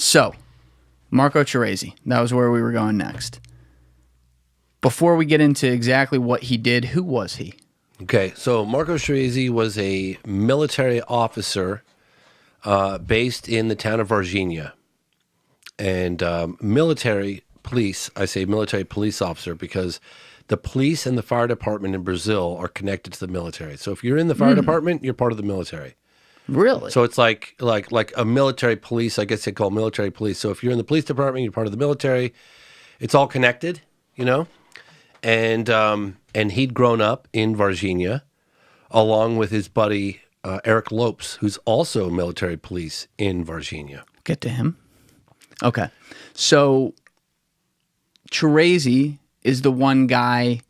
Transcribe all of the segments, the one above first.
So, Marco Cherese. That was where we were going next. Before we get into exactly what he did, who was he? Okay, so Marco Cherese was a military officer based in the town of Varginha. And military police, I say military police officer because the police and the fire department in Brazil are connected to the military. So if you're in the fire department, you're part of the military. Really? So it's like a military police, I guess they call military police. So if you're in the police department, you're part of the military. It's all connected, you know? And he'd grown up in Varginha along with his buddy Eric Lopes, who's also military police in Varginha. Get to him. Okay. So Cherese is the one guy,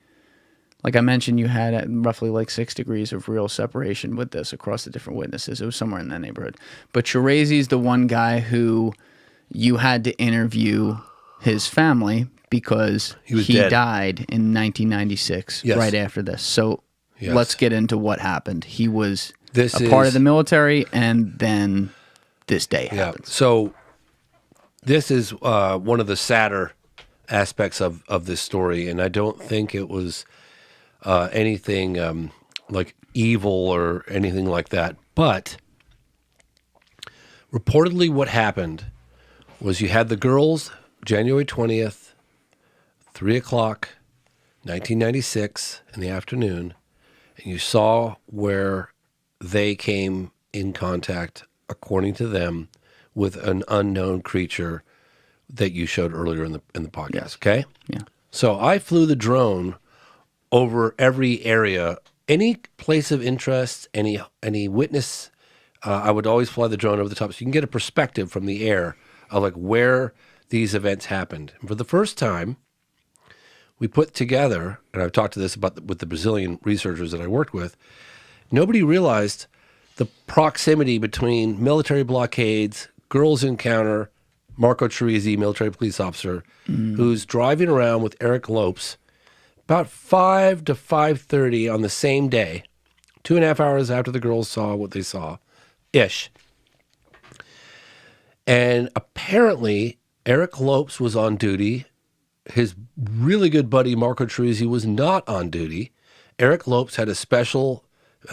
like I mentioned, you had at roughly like 6 degrees of real separation with this across the different witnesses. It was somewhere in that neighborhood. But Cherese is the one guy who you had to interview his family because he dead. died in 1996, Yes. right after this. So Yes. let's get into what happened. He was part of the military, and then this day happened. So this is one of the sadder aspects of this story, and I don't think it was anything like evil or anything like that. But reportedly what happened was you had the girls January 20th, 3 o'clock, 1996 in the afternoon, and you saw where they came in contact, according to them, with an unknown creature that you showed earlier in the podcast. Yes. Okay? Yeah. So I flew the drone over every area, any place of interest, any witness. I would always fly the drone over the top so you can get a perspective from the air of like where these events happened. And for the first time, we put together, and I've talked to this about with the Brazilian researchers that I worked with, nobody realized the proximity between military blockades, girls encounter, Marco Cherese, military police officer, who's driving around with Eric Lopes about 5 to 5:30 on the same day, 2.5 hours after the girls saw what they saw-ish. And apparently, Eric Lopes was on duty. His really good buddy, Marco Cherese, was not on duty. Eric Lopes had a special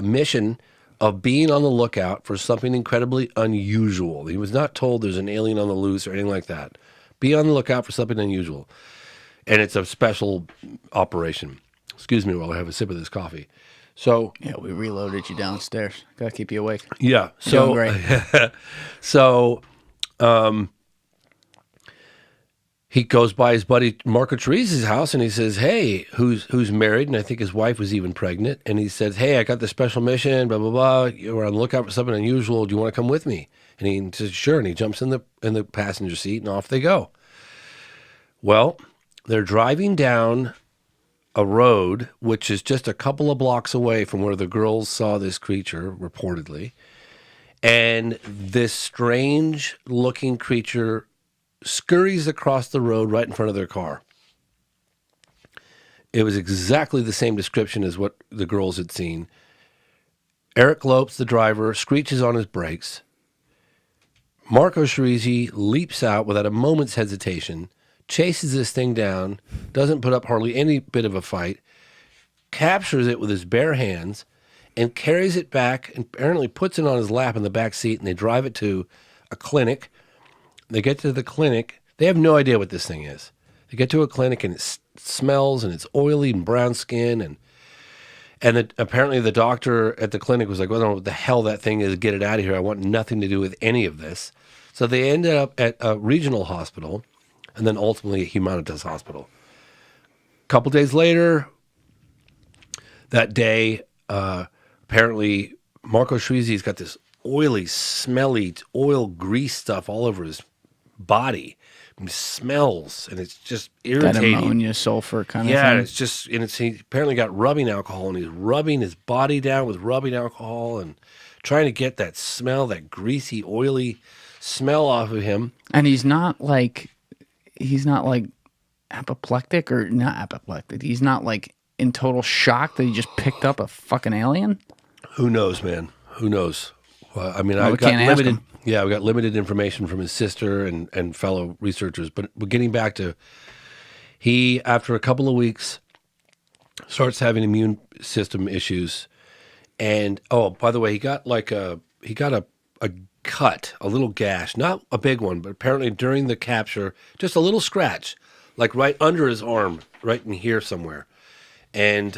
mission of being on the lookout for something incredibly unusual. He was not told there's an alien on the loose or anything like that. Be on the lookout for something unusual. And it's a special operation. Excuse me while I have a sip of this coffee. So Yeah, we reloaded you downstairs. Gotta keep you awake. yeah, Doing great. so he goes by his buddy Marco Cherese's house and he says, "Hey, who's married?" And I think his wife was even pregnant. And he says, "Hey, I got this special mission. Blah blah blah. We're on the lookout for something unusual. Do you want to come with me?" And he says, "Sure." And he jumps in the passenger seat and off they go. Well, they're driving down a road which is just a couple of blocks away from where the girls saw this creature reportedly, and this strange-looking creature scurries across the road right in front of their car. It was exactly the same description as what the girls had seen. Eric Lopes, the driver, screeches on his brakes. Marco Cherese leaps out without a moment's hesitation, chases this thing down, doesn't put up hardly any bit of a fight, captures it with his bare hands, and carries it back and apparently puts it on his lap in the back seat, and they drive it to a clinic. They get to the clinic. They have no idea what this thing is. They get to a clinic, and it smells, and it's oily and brown skin, and apparently the doctor at the clinic was like, "Well, I don't know what the hell that thing is. Get it out of here. I want nothing to do with any of this." So they ended up at a regional hospital, and then ultimately at Humanitas Hospital. A couple days later, that day, apparently Marco Cherese's got this oily, smelly, oil grease stuff all over his body. It smells, and it's just irritating. That ammonia, sulfur kind of Yeah, thing. it's just, and he apparently got rubbing alcohol, and he's rubbing his body down with rubbing alcohol and trying to get that smell, that greasy, oily smell off of him. And he's not like apoplectic or not apoplectic. He's not like in total shock that he just picked up a fucking alien. Who knows, man? Who knows Well, I mean, Well, we I've got can't ask limited. him. Yeah, we got limited information from his sister and fellow researchers. But we're getting back to he, after a couple of weeks, starts having immune system issues. And oh, by the way, he got a cut, a little gash, not a big one, but apparently during the capture, just a little scratch, like right under his arm, right in here somewhere. And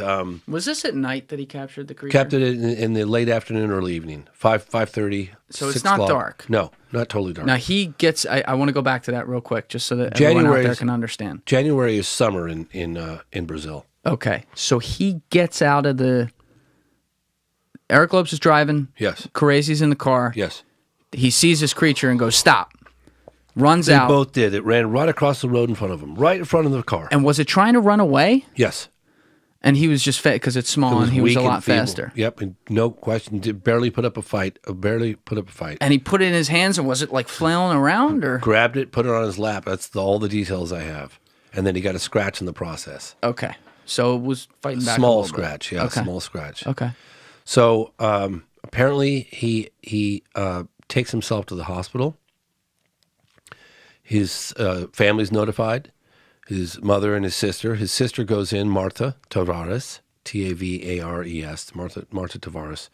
Was this at night that he captured the creature? kept it in the late afternoon, early evening, 5:30. So it's 6 not o'clock. dark. No, not totally dark. Now he gets. I want to go back to that real quick, just so that everyone out there can understand. January is summer in Brazil. Okay, so he gets out of the. Eric Lopes is driving. Yes. Cherese's in the car. Yes. He sees this creature and goes, "Stop!" Runs They out. both did. It ran right across the road in front of him, right in front of the car. And was it trying to run away? Yes. And he was just because it's small and he was weak a and lot feeble. faster. Yep, and no question. Did barely put up a fight. Barely put up a fight. And he put it in his hands, and was it like flailing around, or? Grabbed it, put it on his lap. That's all the details I have. And then he got a scratch in the process. Okay, so it was fighting back. Small a little scratch, bit. yeah, Okay. small scratch. Okay. So apparently he takes himself to the hospital. His family's notified. His mother and his sister. His sister goes in, Marta Tavares, Tavares, Marta Tavares,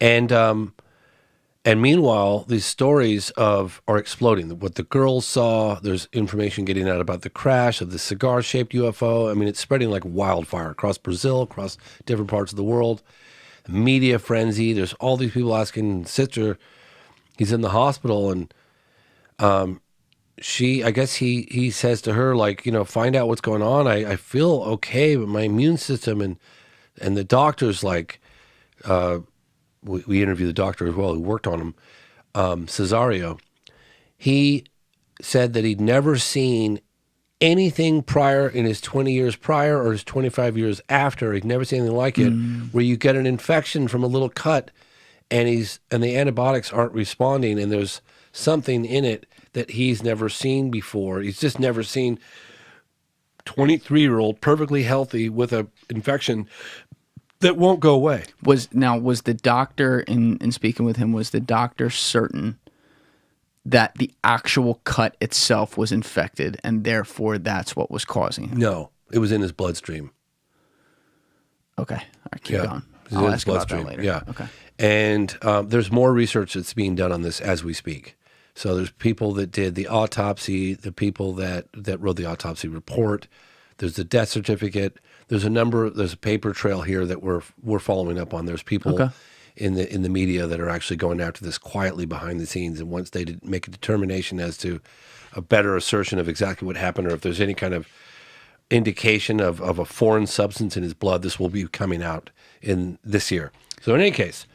and meanwhile, these stories are exploding. What the girls saw, there's information getting out about the crash of the cigar-shaped UFO. I mean, it's spreading like wildfire across Brazil, across different parts of the world. Media frenzy. There's all these people asking, sister, he's in the hospital, and I guess he says to her, like, find out what's going on. I feel okay, but my immune system and the doctor's like, we interviewed the doctor as well who worked on him, Cesario. He said that he'd never seen anything prior in his 20 years prior or his 25 years after. He'd never seen anything like it, where you get an infection from a little cut and the antibiotics aren't responding, and there's something in it that he's never seen before. He's just never seen 23-year-old perfectly healthy with an infection that won't go away. Was the doctor, in speaking with him, was the doctor certain that the actual cut itself was infected and therefore that's what was causing it? No, it was in his bloodstream. Okay. All right, keep going. It was in I'll his ask about that bloodstream. later. Yeah. Okay. And there's more research that's being done on this as we speak. So there's people that did the autopsy, the people that wrote the autopsy report. There's the death certificate. There's a paper trail here that we're following up on. There's people in the media that are actually going after this quietly behind the scenes. And once they make a determination as to a better assertion of exactly what happened, or if there's any kind of indication of a foreign substance in his blood, this will be coming out in this year. So in any case,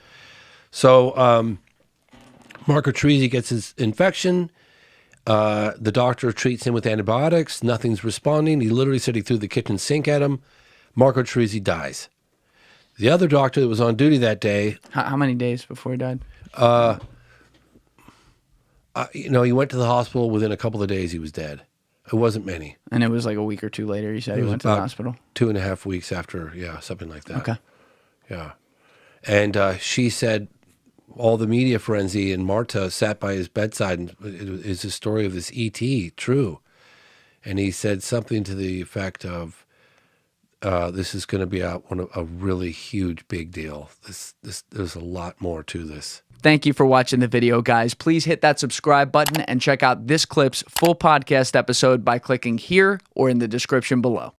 Marco Cherese gets his infection. The doctor treats him with antibiotics. Nothing's responding. He literally said he threw the kitchen sink at him. Marco Cherese dies. The other doctor that was on duty that day... How many days before he died? he went to the hospital. Within a couple of days, he was dead. It wasn't many. And it was like a week or two later, you said he went to the hospital? 2.5 weeks after, something like that. Okay. Yeah. And she said all the media frenzy, and Marta sat by his bedside, and is the story of this ET true? And he said something to the effect of, this is going to be a really huge, big deal. There's a lot more to this. Thank you for watching the video, guys. Please hit that subscribe button and check out this clip's full podcast episode by clicking here or in the description below.